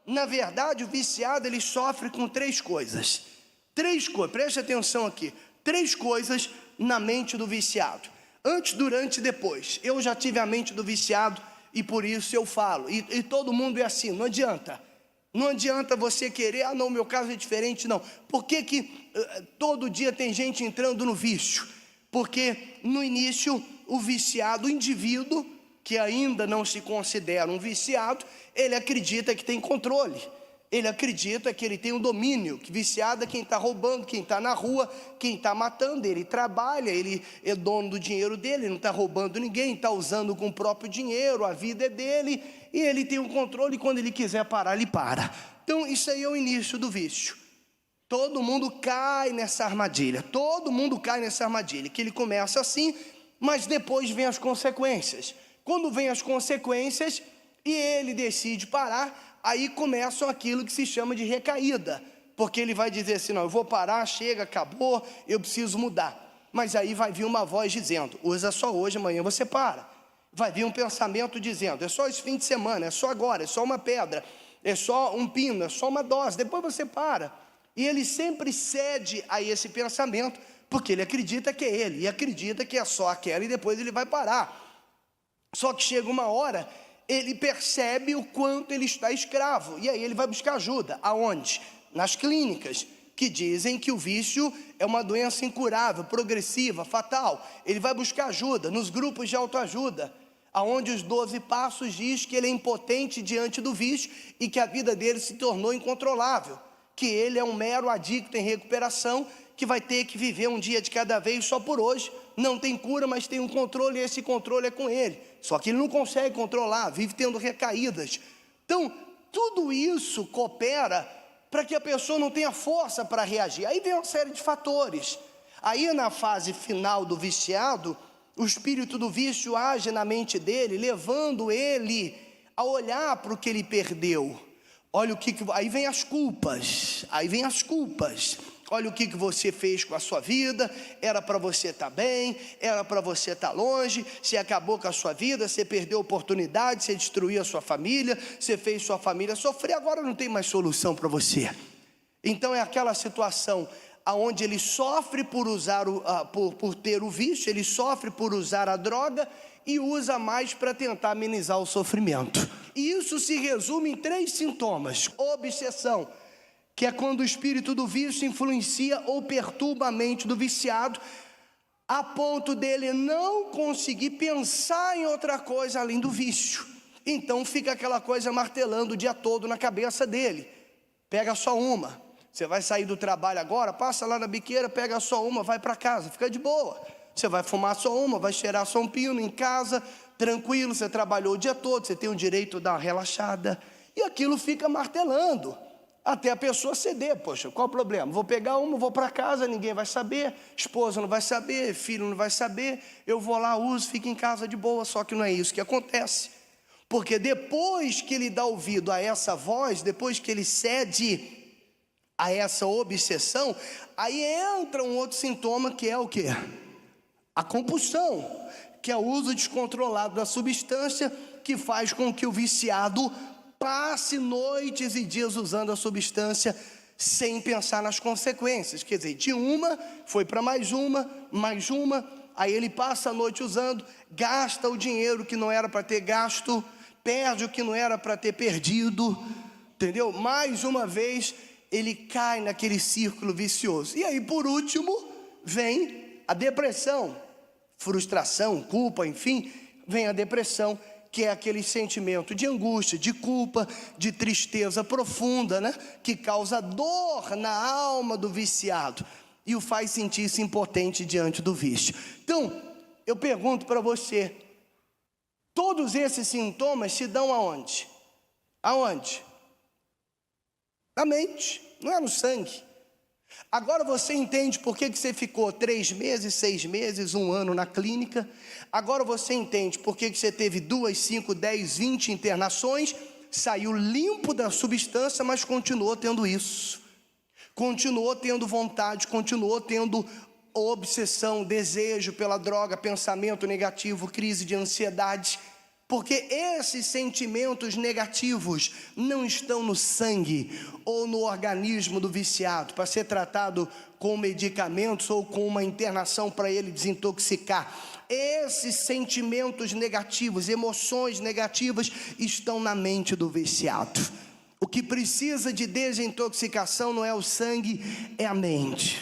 Na verdade, o viciado, ele sofre com três coisas. Preste atenção aqui. Três coisas na mente do viciado. Antes, durante e depois. Eu já tive a mente do viciado e por isso eu falo. E todo mundo é assim, não adianta. Não adianta você querer, não, meu caso é diferente, não. Por que todo dia tem gente entrando no vício? Porque no início, o viciado, o indivíduo, que ainda não se considera um viciado, ele acredita que tem controle. Ele acredita que ele tem um domínio, que viciado é quem está roubando, quem está na rua, quem está matando. Ele trabalha, ele é dono do dinheiro dele, não está roubando ninguém, está usando com o próprio dinheiro, a vida é dele, e ele tem um controle, e quando ele quiser parar, ele para. Então isso aí é o início do vício. Todo mundo cai nessa armadilha, que ele começa assim, mas depois vem as consequências. Quando vem as consequências e ele decide parar, aí começam aquilo que se chama de recaída, porque ele vai dizer assim, não, eu vou parar, chega, acabou, eu preciso mudar. Mas aí vai vir uma voz dizendo, usa só hoje, amanhã você para. Vai vir um pensamento dizendo, é só esse fim de semana, é só agora, é só uma pedra, é só um pino, é só uma dose, depois você para. E ele sempre cede a esse pensamento, porque ele acredita que é ele, e acredita que é só aquela, e depois ele vai parar. Só que chega uma hora, ele percebe o quanto ele está escravo, e aí ele vai buscar ajuda. Aonde? Nas clínicas, que dizem que o vício é uma doença incurável, progressiva, fatal. Ele vai buscar ajuda nos grupos de autoajuda, aonde os 12 passos diz que ele é impotente diante do vício e que a vida dele se tornou incontrolável, que ele é um mero adicto em recuperação, que vai ter que viver um dia de cada vez só por hoje. Não tem cura, mas tem um controle, e esse controle é com ele. Só que ele não consegue controlar, vive tendo recaídas. Então, tudo isso coopera para que a pessoa não tenha força para reagir. Aí vem uma série de fatores. Aí na fase final do viciado, o espírito do vício age na mente dele, levando ele a olhar para o que ele perdeu. Olha aí vem as culpas. Olha o que você fez com a sua vida, era para você estar bem, era para você estar longe, você acabou com a sua vida, você perdeu a oportunidade, você destruiu a sua família, você fez sua família sofrer, agora não tem mais solução para você. Então é aquela situação onde ele sofre por ter o vício, ele sofre por usar a droga e usa mais para tentar amenizar o sofrimento. E isso se resume em 3 sintomas: obsessão, que é quando o espírito do vício influencia ou perturba a mente do viciado, a ponto dele não conseguir pensar em outra coisa além do vício. Então fica aquela coisa martelando o dia todo na cabeça dele. Pega só uma. Você vai sair do trabalho agora, passa lá na biqueira, pega só uma, vai para casa, fica de boa. Você vai fumar só uma, vai cheirar só um pino em casa, tranquilo, você trabalhou o dia todo, você tem o direito de dar uma relaxada. E aquilo fica martelando, até a pessoa ceder. Poxa, qual o problema? Vou pegar uma, vou para casa, ninguém vai saber, esposa não vai saber, filho não vai saber, eu vou lá, uso, fico em casa de boa. Só que não é isso que acontece, porque depois que ele dá ouvido a essa voz, depois que ele cede a essa obsessão, aí entra um outro sintoma, que é o quê? A compulsão, que é o uso descontrolado da substância, que faz com que o viciado passe noites e dias usando a substância sem pensar nas consequências. Quer dizer, de uma, foi para mais uma, aí ele passa a noite usando, gasta o dinheiro que não era para ter gasto, perde o que não era para ter perdido, entendeu? Mais uma vez, ele cai naquele círculo vicioso. E aí, por último, vem a depressão, frustração, culpa, enfim, vem a depressão, que é aquele sentimento de angústia, de culpa, de tristeza profunda, né? Que causa dor na alma do viciado e o faz sentir-se impotente diante do vício. Então, eu pergunto para você, todos esses sintomas se dão aonde? Aonde? Na mente, não é no sangue. Agora você entende por que você ficou 3 meses, 6 meses, 1 ano na clínica. Agora você entende por que você teve 2, 5, 10, 20 internações, saiu limpo da substância, mas continuou tendo isso. Continuou tendo vontade, continuou tendo obsessão, desejo pela droga, pensamento negativo, crise de ansiedade. porque esses sentimentos negativos não estão no sangue ou no organismo do viciado, para ser tratado com medicamentos ou com uma internação para ele desintoxicar. Esses sentimentos negativos, emoções negativas, estão na mente do viciado. O que precisa de desintoxicação não é o sangue, é a mente.